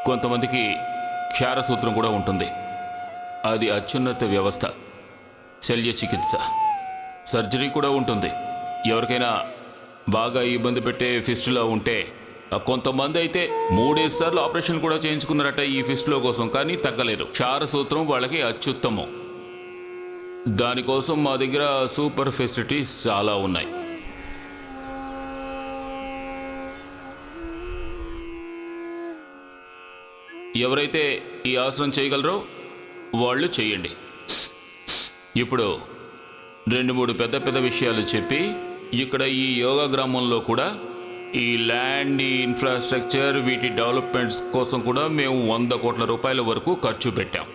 కొంతమందికి క్షారసూత్రం కూడా ఉంటుంది. అది అత్యున్నత వ్యవస్థ. శల్య చికిత్స, సర్జరీ కూడా ఉంటుంది. ఎవరికైనా బాగా ఇబ్బంది పెట్టే ఫిస్టులా ఉంటే కొంతమంది అయితే 3 సార్లు ఆపరేషన్ కూడా చేయించుకున్నారట ఈ ఫిస్టులో కోసం, కానీ తగ్గలేదు. క్షారసూత్రం వాళ్ళకి అత్యుత్తమం. దానికోసం మా దగ్గర సూపర్ ఫెసిలిటీస్ చాలా ఉన్నాయి. ఎవరైతే ఈ ఆసనం చేయగలరో వాళ్ళు చేయండి. ఇప్పుడు 2-3 పెద్ద పెద్ద విషయాలు చెప్పి, ఇక్కడ ఈ యోగా గ్రామంలో కూడా ఈ ల్యాండ్, ఈ ఇన్ఫ్రాస్ట్రక్చర్, వీటి డెవలప్మెంట్స్ కోసం కూడా మేము 100 కోట్ల రూపాయల వరకు ఖర్చు పెట్టాం.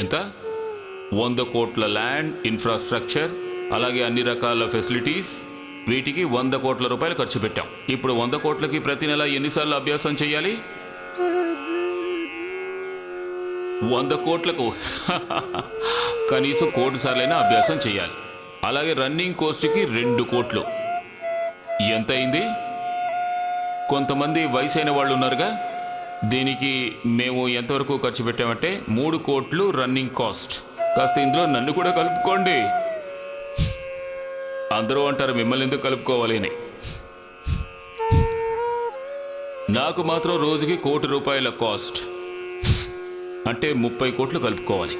ఎంత? 100 కోట్ల ల్యాండ్, ఇన్ఫ్రాస్ట్రక్చర్, అలాగే అన్ని రకాల ఫెసిలిటీస్, వీటికి 100 కోట్ల రూపాయలు ఖర్చు పెట్టాం. ఇప్పుడు 100 కోట్లకి ప్రతి నెల ఎన్నిసార్లు అభ్యాసం చేయాలి? 100 కోట్లకు కనీసం 1 కోటి సార్లైనా అభ్యాసం చేయాలి. అలాగే రన్నింగ్ కోర్సుకి 2 కోట్లు. ఎంత అయింది? కొంతమంది వయసు అయిన వాళ్ళు ఉన్నారుగా, దీనికి మేము ఎంతవరకు ఖర్చు పెట్టామంటే 3 కోట్లు రన్నింగ్ కాస్ట్. కాస్త ఇందులో నన్ను కూడా కలుపుకోండి. అందరూ అంటారు మిమ్మల్ని ఎందుకు కలుపుకోవాలి అని. నాకు మాత్రం రోజుకి 1 కోటి రూపాయల కాస్ట్, అంటే 30 కోట్లు కలుపుకోవాలి.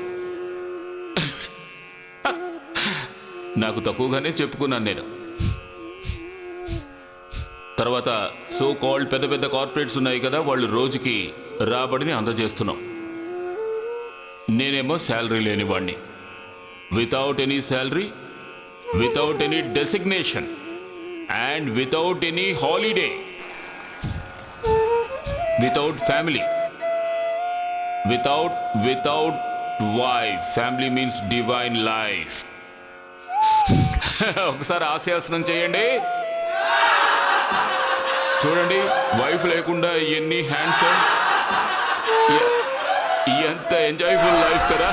నాకు తక్కువగానే చెప్పుకున్నాను నేను. తర్వాత సో కాల్డ్ పెద్ద పెద్ద కార్పొరేట్స్ ఉన్నాయి కదా, వాళ్ళు రోజుకి రాబడిని అందజేస్తున్నాం. నేనేమో శాలరీ లేనివాడిని. Without any salary, without any designation and without any holiday, without family, without wife. Family means divine life. ఒకసారి ఆశయాసనం చేయండి. చూడండి, వైఫ్ లేకుండా ఎన్ని హ్యాండ్సమ్, ఎంత ఎంజాయ్ఫుల్ లైఫ్ కదా.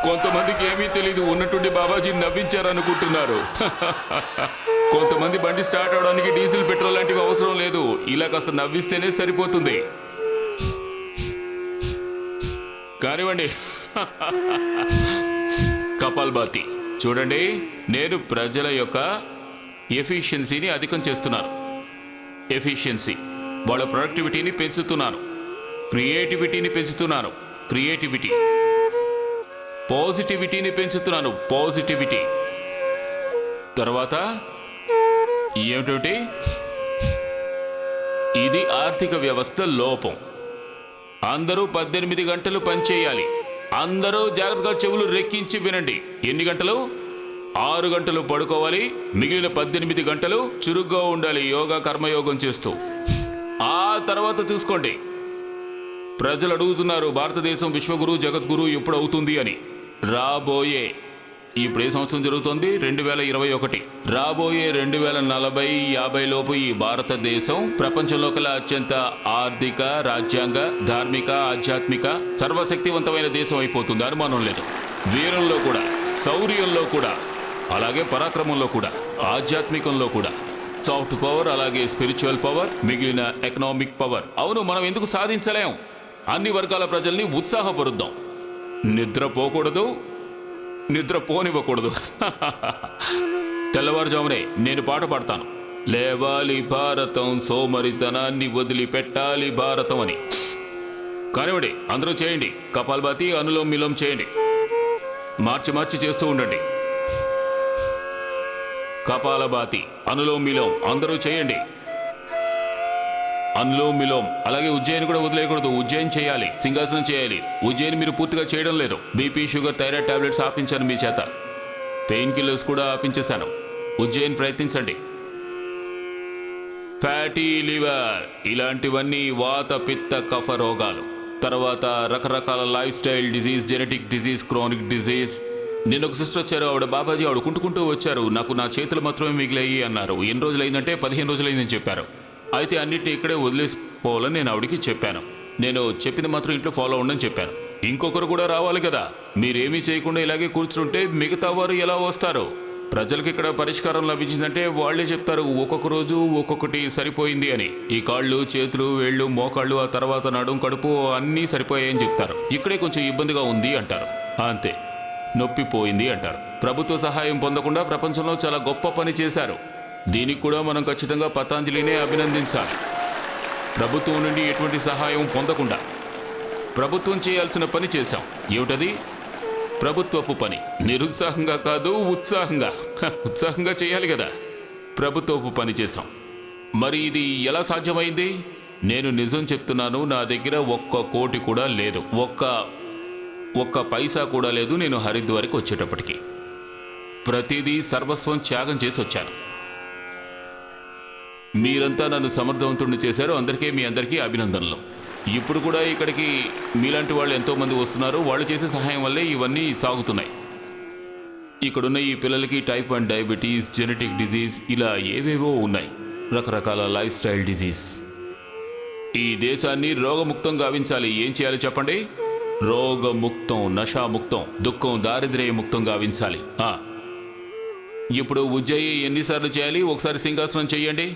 కొంతమందికి ఏమీ తెలీదు, ఉన్నట్టుండి బాబాజీ నవ్వించారనుకుంటున్నారు. కొంతమంది బండి స్టార్ట్ అవడానికి డీజిల్, పెట్రోల్ లాంటివి అవసరం లేదు. ఇలా కాస్త నవ్విస్తేనే సరిపోతుంది. కానివ్వండి. కపాల్భాతి చూడండి, నేను ప్రజల యొక్క ఎఫిషియన్సీని అధికం చేస్తున్నాను. ఎఫిషియన్సీ, వాళ్ళ ప్రొడక్టివిటీని పెంచుతున్నాను. క్రియేటివిటీని పెంచుతున్నాను. క్రియేటివిటీ, పాజిటివిటీని పెంచుతున్నాను. పాజిటివిటీ. తర్వాత ఏమిటి? ఇది ఆర్థిక వ్యవస్థ లోపం. అందరూ 18 గంటలు పనిచేయాలి. అందరూ జాగ్రత్తగా చెవులు రెక్కించి వినండి. ఎన్ని గంటలు? 6 గంటలు పడుకోవాలి. మిగిలిన 18 గంటలు చురుగ్గా ఉండాలి, యోగా కర్మయోగం చేస్తూ. ఆ తర్వాత చూసుకోండి. ప్రజలు అడుగుతున్నారు భారతదేశం విశ్వగురు జగద్గురు ఎప్పుడు అవుతుంది అని. రాబోయే, ఇప్పుడు ఏ సంవత్సరం జరుగుతోంది? 2021. రాబోయే 2040-50 లోపు ఈ భారతదేశం ప్రపంచంలో కల అత్యంత ఆర్థిక, రాజ్యాంగ, ధార్మిక, ఆధ్యాత్మిక, సర్వశక్తివంతమైన దేశం అయిపోతుంది. అనుమానం లేదు. వీరంలో కూడా, శౌర్యంలో కూడా, అలాగే పరాక్రమంలో కూడా, ఆధ్యాత్మికంలో కూడా, సాఫ్ట్ పవర్, అలాగే స్పిరిచువల్ పవర్, మిగిలిన ఎకనామిక్ పవర్. అవును, మనం ఎందుకు సాధించలేం? అన్ని వర్గాల ప్రజల్ని ఉత్సాహపరుద్దాం. నిద్రపోకూడదు, నిద్రపోనివ్వకూడదు. తెల్లవారుజామునే నేను పాట పాడతాను. లేవాలి భారతం, సోమరితనాన్ని వదిలిపెట్టాలి భారతం అని. కానివ్వండి, అందరూ చేయండి. కపాల్భాతి, అనులోమ్ విలోమ్ చేయండి. మార్చి మార్చి చేస్తూ ఉండండి. కపాలభాతి, అనులోమ్ విలోమ్ అందరూ చేయండి. అనులోమ్ విలోమ్. అలాగే ఉజ్జయిని కూడా వదిలేయకూడదు. ఉజ్జయిని చేయాలి, సింహాసనం చేయాలి. ఉజ్జయిని మీరు పూర్తిగా చేయడం లేదు. బీపీ, షుగర్, థైరాయిడ్ టాబ్లెట్స్ ఆపించాను మీ చేత. పెయిన్ కిల్లర్స్ కూడా ఆపించేశాను. ఉజ్జయిని ప్రయత్నించండి. ఫ్యాటీ లివర్, ఇలాంటివన్నీ వాత, పిత్త, కఫ రోగాలు. తర్వాత రకరకాల life style disease, genetic disease, chronic disease. నేను ఒక సిస్టర్ వచ్చారు. ఆవిడ బాబాజీ, ఆవిడ కుంటుకుంటూ వచ్చారు. నాకు నా చేతులు మాత్రమే మిగిలాయి అన్నారు. ఎన్ని రోజులైందంటే 15 రోజులైందని చెప్పారు. అయితే అన్నిటిని ఇక్కడే వదిలేసిపోవాలని నేను ఆవిడికి చెప్పాను. నేను చెప్పింది మాత్రం ఇంట్లో ఫాలో అవ్వండి చెప్పాను. ఇంకొకరు కూడా రావాలి కదా. మీరేమీ చేయకుండా ఇలాగే కూర్చుంటే మిగతా వారు ఎలా వస్తారు? ప్రజలకు ఇక్కడ పరిష్కారం లభించిందంటే వాళ్లే చెప్తారు ఒక్కొక్క రోజు ఒక్కొక్కటి సరిపోయింది అని. ఈ కాళ్ళు, చేతులు, వేళ్ళు, మోకాళ్ళు, ఆ తర్వాత నడుం, కడుపు అన్నీ సరిపోయాయని చెప్తారు. ఇక్కడే కొంచెం ఇబ్బందిగా ఉంది అంటారు. అంతే, నొప్పి పోయింది అంటారు. ప్రభుత్వ సహాయం పొందకుండా ప్రపంచంలో చాలా గొప్ప పని చేశారు. దీనికి కూడా మనం ఖచ్చితంగా పతాంజలినే అభినందించాలి. ప్రభుత్వం నుండి ఎటువంటి సహాయం పొందకుండా ప్రభుత్వం చేయాల్సిన పని చేశాం. ఏమిటది? ప్రభుత్వపు పని. నిరుత్సాహంగా కాదు, ఉత్సాహంగా. ఉత్సాహంగా చేయాలి కదా. ప్రభుత్వపు పని చేశాం. మరి ఇది ఎలా సాధ్యమైంది? నేను నిజం చెప్తున్నాను, నా దగ్గర 1 కోటి కూడా లేదు. ఒక్క పైసా కూడా లేదు. నేను హరిద్వార్కి వచ్చేటప్పటికి ప్రతిదీ సర్వస్వం త్యాగం చేసి వచ్చాను. మీరంతా నన్ను సమర్థవంతుడిని చేశారు. మీ అందరికీ అభినందనలు. ఇప్పుడు కూడా ఇక్కడికి మీలాంటి వాళ్ళు ఎంతోమంది వస్తున్నారు. వాళ్ళు చేసే సహాయం వల్లే ఇవన్నీ సాగుతున్నాయి. ఇక్కడున్న ఈ పిల్లలకి టైప్ 1 డయాబెటీస్, జెనెటిక్ డిజీజ్, ఇలా ఏవేవో ఉన్నాయి, రకరకాల లైఫ్ స్టైల్ డిజీజ్. ఈ దేశాన్ని రోగముక్తం గావించాలి. ఏం చేయాలి చెప్పండి? రోగముక్తం, నషాముక్తం, దుఃఖం, దారిద్ర్యముక్తం గావించాలి. ఇప్పుడు ఉజ్జయి ఎన్నిసార్లు చేయాలి? ఒకసారి సింహాసనం చెయ్యండి.